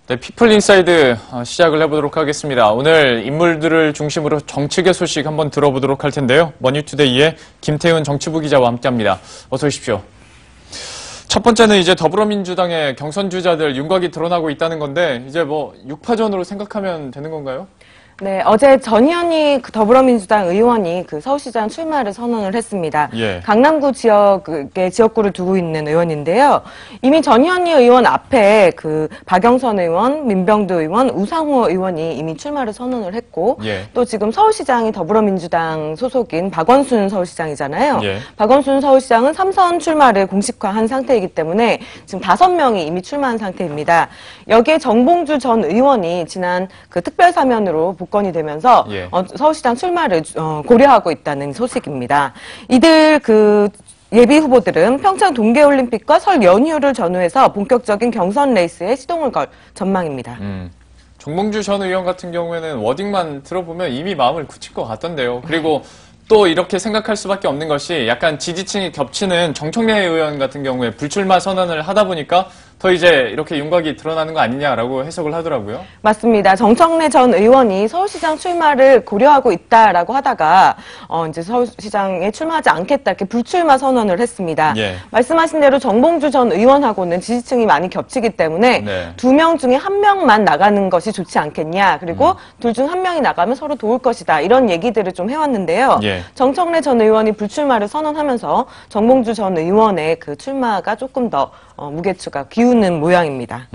네, 피플 인사이드 시작을 해보도록 하겠습니다. 오늘 인물들을 중심으로 정치계 소식 한번 들어보도록 할 텐데요. 머니투데이의 김태훈 정치부 기자와 함께합니다. 어서 오십시오. 첫 번째는 이제 더불어민주당의 경선 주자들 윤곽이 드러나고 있다는 건데 이제 뭐 6파전으로 생각하면 되는 건가요? 네, 어제 전희연이 더불어민주당 의원이 서울시장 출마를 선언을 했습니다. 예. 강남구 지역의 지역구를 두고 있는 의원인데요. 이미 전희연이 의원 앞에 박영선 의원, 민병두 의원, 우상호 의원이 이미 출마를 선언을 했고, 예. 또 지금 서울시장이 더불어민주당 소속인 박원순 서울시장이잖아요. 예. 박원순 서울시장은 3선 출마를 공식화한 상태이기 때문에 지금 5명이 이미 출마한 상태입니다. 여기에 정봉주 전 의원이 지난 특별사면으로 복권이 되면서 예. 서울시장 출마를 고려하고 있다는 소식입니다. 이들 예비 후보들은 평창 동계올림픽과 설 연휴를 전후해서 본격적인 경선 레이스에 시동을 걸 전망입니다. 정봉주 전 의원 같은 경우에는 워딩만 들어보면 이미 마음을 굳힐 것 같던데요. 그리고 또 이렇게 생각할 수밖에 없는 것이 약간 지지층이 겹치는 정청래 의원 같은 경우에 불출마 선언을 하다 보니까 더 이제 이렇게 윤곽이 드러나는 거 아니냐라고 해석을 하더라고요. 맞습니다. 정청래 전 의원이 서울시장 출마를 고려하고 있다라고 하다가 이제 서울시장에 출마하지 않겠다 이렇게 불출마 선언을 했습니다. 예. 말씀하신 대로 정봉주 전 의원하고는 지지층이 많이 겹치기 때문에 네. 2명 중에 1명만 나가는 것이 좋지 않겠냐. 그리고 둘 중 1명이 나가면 서로 도울 것이다. 이런 얘기들을 좀 해왔는데요. 예. 정청래 전 의원이 불출마를 선언하면서 정봉주 전 의원의 출마가 조금 더 무게추가 기우는 모양입니다.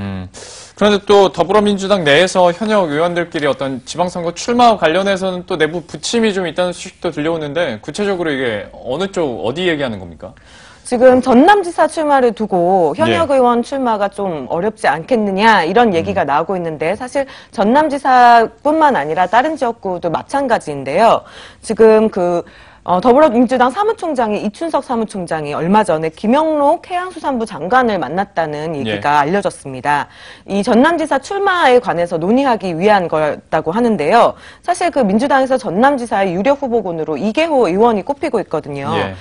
그런데 또 더불어민주당 내에서 현역 의원들끼리 어떤 지방선거 출마와 관련해서는 또 내부 부침이 좀 있다는 소식도 들려오는데 구체적으로 이게 어느 쪽 어디 얘기하는 겁니까? 지금 전남지사 출마를 두고 현역 예. 의원 출마가 좀 어렵지 않겠느냐 이런 얘기가 나오고 있는데 사실 전남지사뿐만 아니라 다른 지역구도 마찬가지인데요. 지금 더불어민주당 사무총장이 이춘석 사무총장이 얼마 전에 김영록 해양수산부 장관을 만났다는 얘기가 알려졌습니다. 이 전남지사 출마에 관해서 논의하기 위한 거였다고 하는데요. 사실 민주당에서 전남지사의 유력 후보군으로 이계호 의원이 꼽히고 있거든요. 예.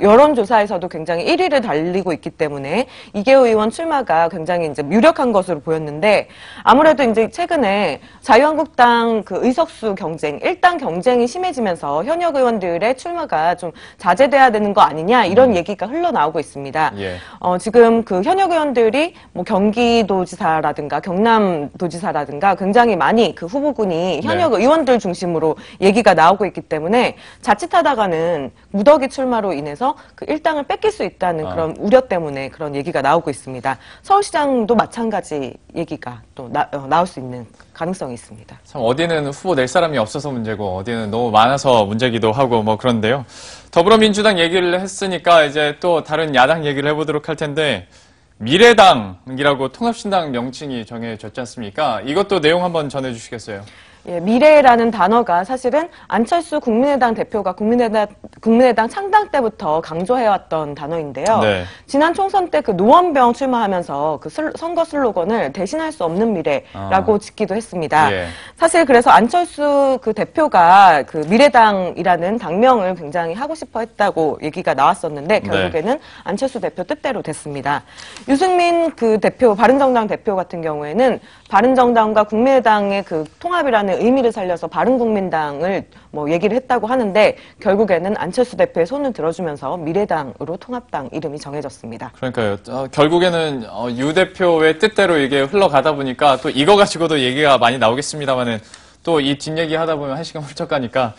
여론조사에서도 굉장히 1위를 달리고 있기 때문에 이계호 의원 출마가 굉장히 이제 유력한 것으로 보였는데 아무래도 이제 최근에 자유한국당 의석수 경쟁, 1당 경쟁이 심해지면서 현역 의원들 의 출마가 좀 자제돼야 되는 거 아니냐 이런 얘기가 흘러나오고 있습니다. 예. 지금 현역 의원들이 경기도지사라든가 경남도지사라든가 굉장히 많이 후보군이 현역 의원들 중심으로 얘기가 나오고 있기 때문에 자칫하다가는 무더기 출마로 인해서 1당을 뺏길 수 있다는 그런 우려 때문에 그런 얘기가 나오고 있습니다. 서울시장도 마찬가지 얘기가 또 나올 수 있는 가능성이 있습니다. 참 어디는 후보 낼 사람이 없어서 문제고 어디는 너무 많아서 문제기도 하고 뭐 그런데요. 더불어민주당 얘기를 했으니까 이제 또 다른 야당 얘기를 해보도록 할 텐데 미래당이라고 통합신당 명칭이 정해졌지 않습니까? 이것도 내용 한번 전해주시겠어요? 예, 미래라는 단어가 사실은 안철수 국민의당 대표가 국민의당 창당 때부터 강조해왔던 단어인데요. 네. 지난 총선 때 노원병 출마하면서 선거 슬로건을 대신할 수 없는 미래라고 짓기도 했습니다. 예. 사실 그래서 안철수 미래가 미래당이라는 당명을 굉장히 하고 싶어 했다고 얘기가 나왔었는데 결국에는 안철수 대표 뜻대로 됐습니다. 유승민 대표, 바른정당 대표 같은 경우에는 바른정당과 국민의당의 통합이라는 의미를 살려서 바른국민당을 얘기를 했다고 하는데 결국에는 안철수 대표의 손을 들어주면서 미래당으로 통합당 이름이 정해졌습니다. 그러니까요. 결국에는 유 대표의 뜻대로 이게 흘러가다 보니까 또 이거 가지고도 얘기가 많이 나오겠습니다만은 또 이 뒷얘기 하다 보면 1시간 훌쩍 가니까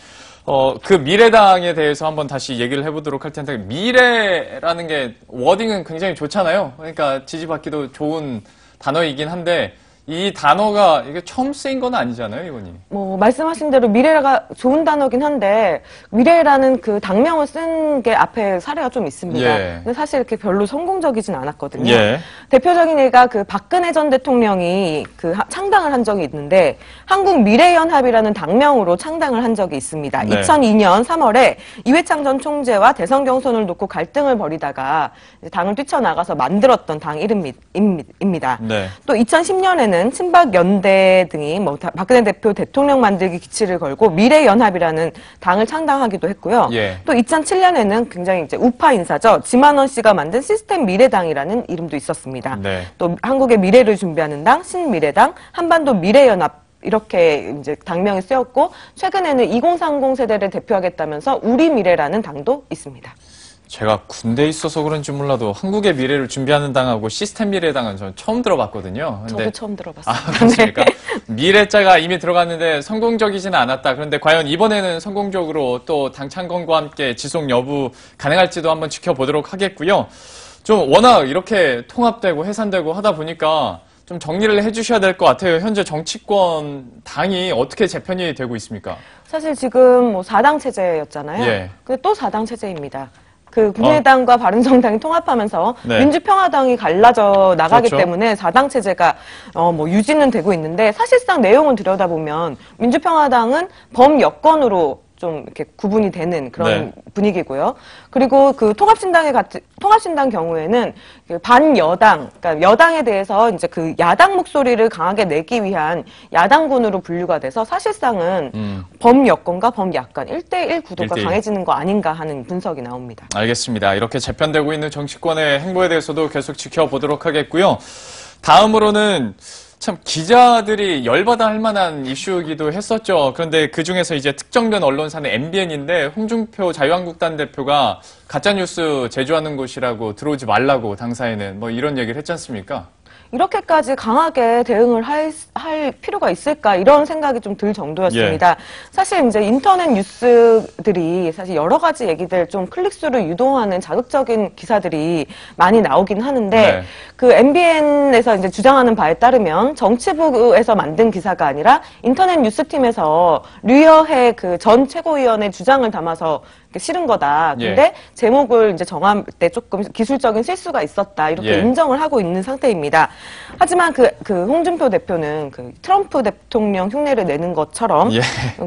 미래당에 대해서 한번 다시 얘기를 해보도록 할 텐데 미래라는 게 워딩은 굉장히 좋잖아요. 그러니까 지지받기도 좋은 단어이긴 한데 이 단어가 이게 처음 쓰인 건 아니잖아요, 이거니. 말씀하신 대로 미래가 좋은 단어긴 한데 미래라는 당명을 쓴 게 앞에 사례가 좀 있습니다. 예. 근데 사실 이렇게 별로 성공적이진 않았거든요. 예. 대표적인 예가 박근혜 전 대통령이 창당을 한 적이 있는데 한국미래연합이라는 당명으로 창당을 한 적이 있습니다. 네. 2002년 3월에 이회창 전 총재와 대선 경선을 놓고 갈등을 벌이다가 당을 뛰쳐나가서 만들었던 당 이름입니다. 네. 또 2010년에는 한국에는 친박연대 등이 뭐 박근혜 대표 대통령 만들기 기치를 걸고 미래연합이라는 당을 창당하기도 했고요. 예. 또 2007년에는 굉장히 이제 우파 인사죠. 지만원 씨가 만든 시스템 미래당이라는 이름도 있었습니다. 네. 또 한국의 미래를 준비하는 당, 신미래당, 한반도 미래연합 이렇게 이제 당명이 쓰였고 최근에는 2030 세대를 대표하겠다면서 우리 미래라는 당도 있습니다. 제가 군대에 있어서 그런지 몰라도 한국의 미래를 준비하는 당하고 시스템 미래당은 저는 처음 들어봤거든요. 저도 처음 들어봤어요. 그렇습니까? 미래자가 이미 들어갔는데 성공적이지는 않았다. 그런데 과연 이번에는 성공적으로 또 당 창건과 함께 지속 여부 가능할지도 한번 지켜보도록 하겠고요. 좀 워낙 이렇게 통합되고 해산되고 하다 보니까 좀 정리를 해주셔야 될 것 같아요. 현재 정치권 당이 어떻게 재편이 되고 있습니까? 사실 지금 뭐 4당 체제였잖아요. 예. 근데 또 4당 체제입니다. 그 국민의당과 바른정당이 통합하면서 네. 민주평화당이 갈라져 나가기 그렇죠. 때문에 4당 체제가 뭐 유지는 되고 있는데 사실상 내용을 들여다보면 민주평화당은 범여권으로 좀 이렇게 구분이 되는 그런 네. 분위기고요. 그리고 그 통합신당 경우에는 그 반여당, 그러니까 여당에 대해서 이제 그 야당 목소리를 강하게 내기 위한 야당군으로 분류가 돼서 사실상은 범여권과 범야권 1대1 구도가 1대1. 강해지는 거 아닌가 하는 분석이 나옵니다. 알겠습니다. 이렇게 재편되고 있는 정치권의 행보에 대해서도 계속 지켜보도록 하겠고요. 다음으로는 참 기자들이 열받아 할 만한 이슈이기도 했었죠. 그런데 그중에서 이제 특정된 언론사는 MBN인데 홍준표 자유한국당 대표가 가짜뉴스 제조하는 곳이라고 들어오지 말라고 당사에는 뭐 이런 얘기를 했지 않습니까? 이렇게까지 강하게 대응을 할 필요가 있을까 이런 생각이 좀 들 정도였습니다. 예. 사실 이제 인터넷 뉴스들이 사실 여러 가지 얘기들 좀 클릭수를 유도하는 자극적인 기사들이 많이 나오긴 하는데 네. 그 MBN에서 이제 주장하는 바에 따르면 정치부에서 만든 기사가 아니라 인터넷 뉴스팀에서 류여해 그 전 최고위원의 주장을 담아서 실은 거다. 근데 예. 제목을 이제 정할 때 조금 기술적인 실수가 있었다. 이렇게 예. 인정을 하고 있는 상태입니다. 하지만 그 홍준표 대표는 그 트럼프 대통령 흉내를 내는 것처럼 예.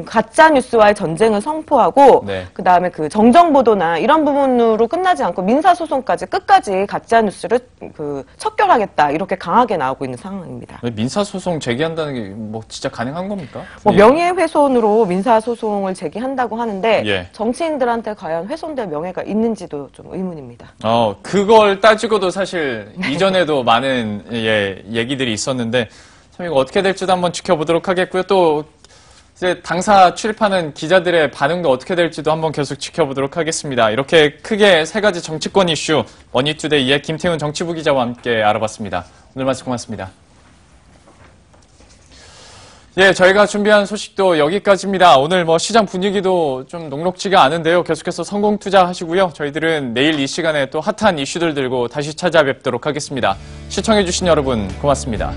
가짜 뉴스와의 전쟁을 선포하고 네. 그 다음에 그 정정 보도나 이런 부분으로 끝나지 않고 민사 소송까지 끝까지 가짜 뉴스를 그 척결하겠다. 이렇게 강하게 나오고 있는 상황입니다. 민사 소송 제기한다는 게 뭐 진짜 가능한 겁니까? 뭐 명예훼손으로 민사 소송을 제기한다고 하는데 예. 정치인들한테 과연 훼손될 명예가 있는지도 좀 의문입니다. 그걸 따지고도 사실 이전에도 많은 얘기들이 있었는데 참 이거 어떻게 될지도 한번 지켜보도록 하겠고요. 또 이제 당사 출입하는 기자들의 반응도 어떻게 될지도 한번 계속 지켜보도록 하겠습니다. 이렇게 크게 세 가지 정치권 이슈 머니투데이의 김태훈 정치부 기자와 함께 알아봤습니다. 오늘 말씀 고맙습니다. 예, 저희가 준비한 소식도 여기까지입니다. 오늘 뭐 시장 분위기도 좀 녹록지가 않은데요. 계속해서 성공 투자하시고요. 저희들은 내일 이 시간에 또 핫한 이슈들 들고 다시 찾아뵙도록 하겠습니다. 시청해주신 여러분 고맙습니다.